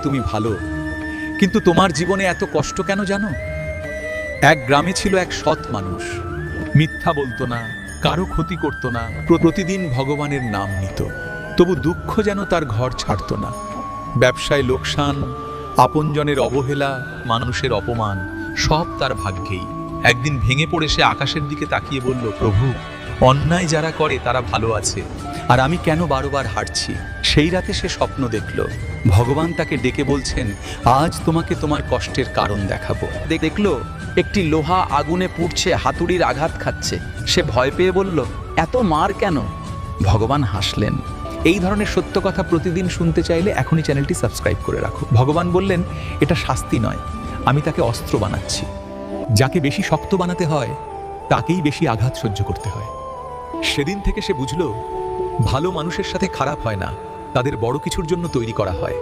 তুমি ভালো, কিন্তু তোমার জীবনে এত কষ্ট কেন জানো? এক গ্রামে ছিল এক সৎ মানুষ, মিথ্যা বলতো না, কারো ক্ষতি করতো না, প্রতিদিন ভগবানের নাম নিত। তবু দুঃখ যেন তার ঘর ছাড়তো না। ব্যবসায় লোকসান, আপনজনের অবহেলা, মানুষের অপমান, সব তার ভাগ্যেই। একদিন ভেঙে পড়ে সে আকাশের দিকে তাকিয়ে বলল, প্রভু, অন্যায় যারা করে তারা ভালো আছে, আর আমি কেন বারবার হারছি? সেই রাতে সে স্বপ্ন দেখল, ভগবান তাকে ডেকে বলছেন, আজ তোমাকে তোমার কষ্টের কারণ দেখাবো। দেখলো একটি লোহা আগুনে পুড়ছে, হাতুড়ির আঘাত খাচ্ছে। সে ভয় পেয়ে বলল, এত মার কেন? ভগবান হাসলেন। এই ধরনের সত্য কথা প্রতিদিন শুনতে চাইলে এখনই চ্যানেলটি সাবস্ক্রাইব করে রাখো। ভগবান বললেন, এটা শাস্তি নয়, আমি তাকে অস্ত্র বানাচ্ছি। যাকে বেশি শক্ত বানাতে হয় তাকেই বেশি আঘাত সহ্য করতে হয়। সেদিন থেকে সে বুঝল, ভালো মানুষের সাথে খারাপ হয় না, তাদের বড় কিছুর জন্য তৈরি করা হয়।